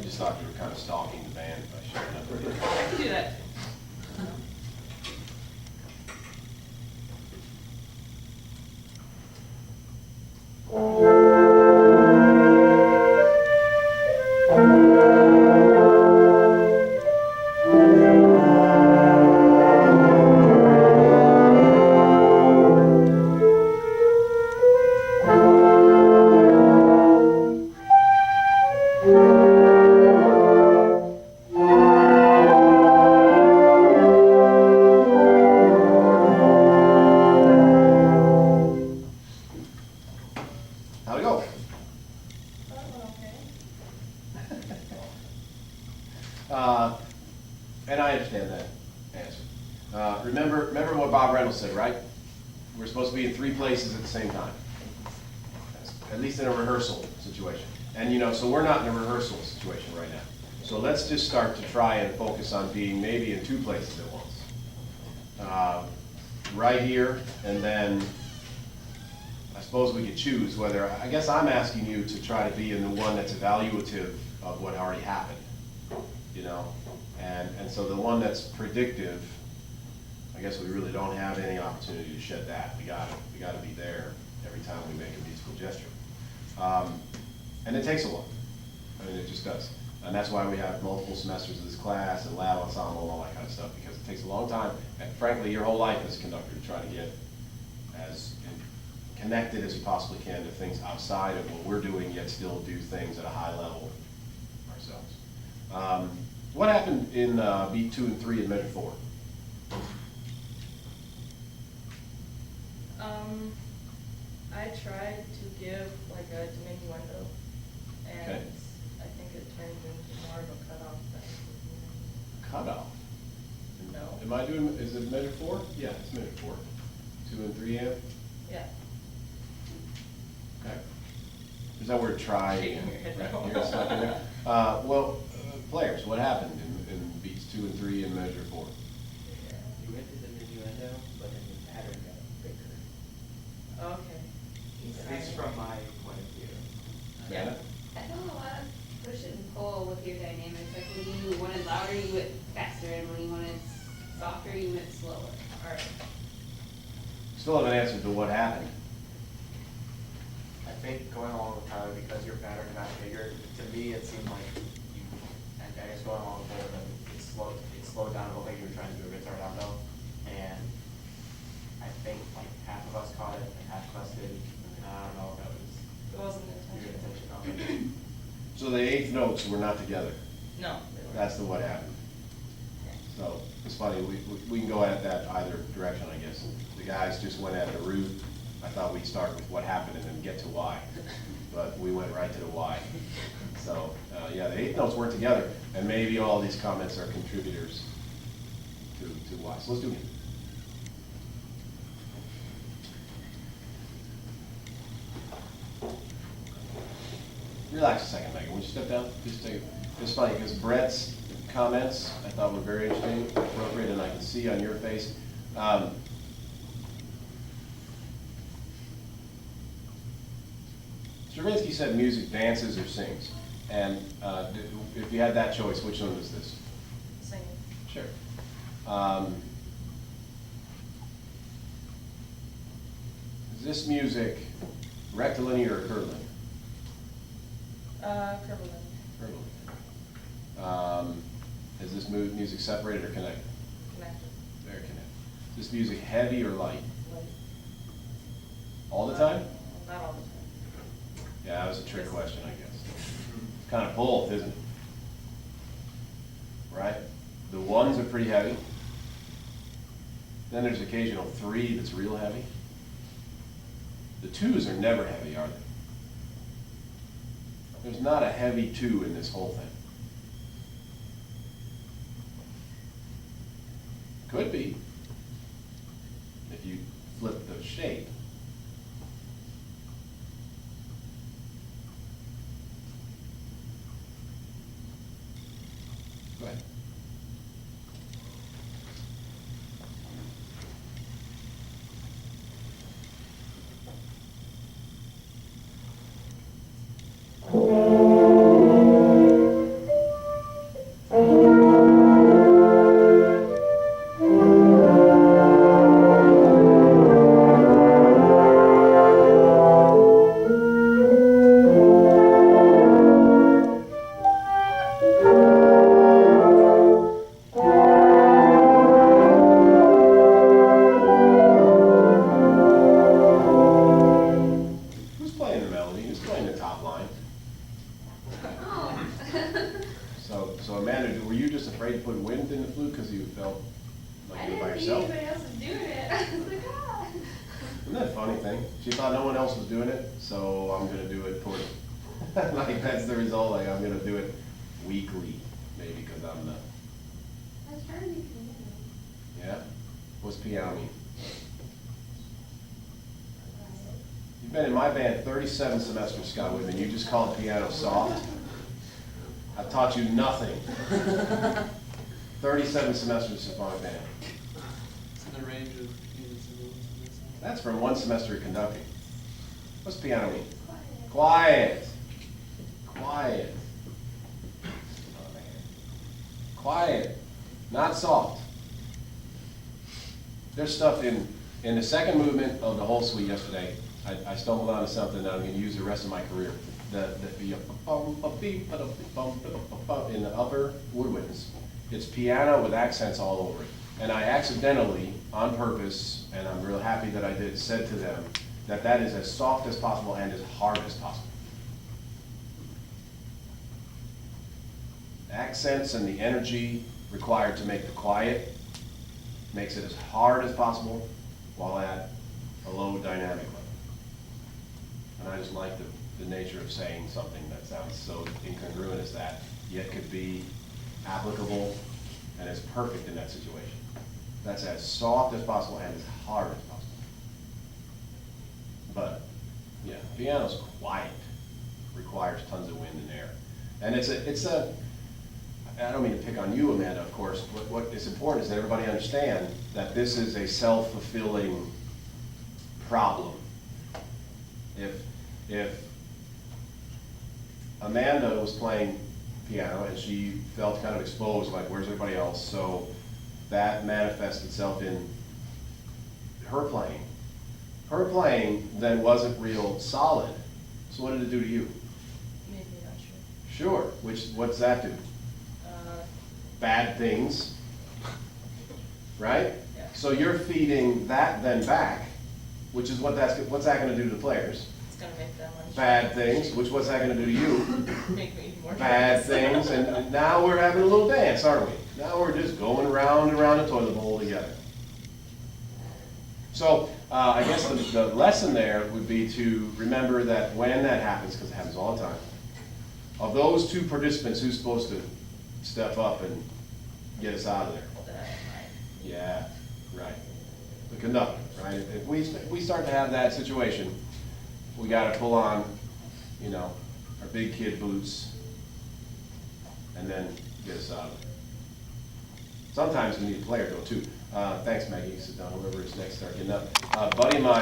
just thought you were kind of stalking the band by showing up. I can do that. How'd it go? And I understand that answer. Remember what Bob Reynolds said, right? We're supposed to be in 3 places at the same time, at least in a rehearsal situation. And so we're not in a rehearsal situation right now. So let's just start to try and focus on being maybe in 2 places at once. Right here, and then I suppose we could choose whether, I guess I'm asking you to try to be in the one that's evaluative of what already happened, and so the one that's predictive, I guess we really don't have any opportunity to shed that. We got to be there every time we make a musical gesture. And it takes a while. I mean, it just does. And that's why we have multiple semesters of this class and lab ensemble and all that kind of stuff, because it takes a long time, and frankly, your whole life as a conductor to try to get as connected as you possibly can to things outside of what we're doing, yet still do things at a high level ourselves. What happened in beat 2 and 3 in measure 4? I tried to give like a diminuendo, and Okay. I think it turned into more of a cutoff than Cutoff? No. Am I doing, is it measure 4? Yeah, it's measure 4. 2 and 3 amp? yeah. Okay. There's that word try. Shaking your head Right, no. you're stuck in there. Players, what happened in beats 2 and 3 in measure 4? You went to the diminuendo, but then the pattern got bigger. Okay. At least from my point of view. Yeah. I felt a lot of push and pull with your dynamics. Like when you wanted louder, you went faster, and when you wanted softer, you went slower. All right. Still haven't answered to what happened. I think going along with Tyler, because your pattern got bigger, to me it seemed like you, and I guess going along with both of them, it slowed down. It looked like you were trying to do a guitar rondo, and I think like half of us caught it and half of us didn't. And I don't know if that was It wasn't your intentional. intention. So the 8th notes were not together. No. they weren't. That's the what happened. So it's funny, we can go at that either direction, I guess. The guys just went at the root. I thought we'd start with what happened and then get to why, but we went right to the why. So yeah, the 8th notes weren't together, and maybe all these comments are contributors to why. So let's do it. Relax a second, Megan. Would you step down? Just take it. It's funny because Brett's comments I thought were very interesting, appropriate, and I can see on your face. Stravinsky said music dances or sings, and if you had that choice, which one is this? Singing. Sure. Is this music rectilinear or curvilinear? Curvilinear. Curvilinear. Is this music separated or connected? Connected. Very connected. Is this music heavy or light? Light. All the time? Not all the time. Yeah, that was a trick question, I guess. Kind of both, isn't it? Right? The 1s are pretty heavy. Then there's occasional 3 that's real heavy. The 2s are never heavy, are they? There's not a heavy 2 in this whole thing. Could be, if you flip the shape. Go ahead. So Amanda, were you just afraid to put wind in the flute because you felt I like you were by didn't see yourself? anybody else was doing it. I was like, ah. Isn't that a funny thing? She thought no one else was doing it, so I'm gonna do it toward it. Like, that's the result, like, I'm gonna do it weekly, maybe, because I'm the, I was trying to make yeah? What's piano mean? You've been in my band 37 semesters, Scott Whitman, you just call it piano soft? I've taught you nothing. 37 semesters of my band. It's in the range of units and movements. That's from one semester of conducting. What's piano mean? Quiet. Quiet. Oh, man. Quiet, not soft. There's stuff in the second movement of the whole suite yesterday. I stumbled onto something that I'm going to use the rest of my career. In the upper woodwinds, it's piano with accents all over it. And I accidentally, on purpose, and I'm real happy that I did, said to them that that is as soft as possible and as hard as possible. Accents and the energy required to make the quiet makes it as hard as possible while at a low dynamic level. And I just like the nature of saying something that sounds so incongruent as that, yet could be applicable and is perfect in that situation. That's as soft as possible and as hard as possible. But, yeah, piano's quiet, requires tons of wind and air. And I don't mean to pick on you, Amanda, of course. What is important is that everybody understand that this is a self-fulfilling problem. If Amanda was playing piano and she felt kind of exposed, like where's everybody else, so that manifests itself in her playing. Her playing then wasn't real solid. So what did it do to you? Made me not sure. Sure. What's that do? Bad things, right? Yeah. So you're feeding that then back, which is what's that going to do to the players? It's gonna make them unsure. Bad things, what's that going to do to you? Make me even more Bad nervous. things, and now we're having a little dance, aren't we? Now we're just going round and round the toilet bowl together. So I guess the lesson there would be to remember that when that happens, because it happens all the time, of those two participants, who's supposed to step up and get us out of there? Yeah, right. The conductor, right? If we start to have that situation, we got to pull on, our big kid boots, and then get us out of there. Sometimes we need a player though too. Thanks, Maggie. Sit down. Whoever is next, start getting up. Buddy of mine.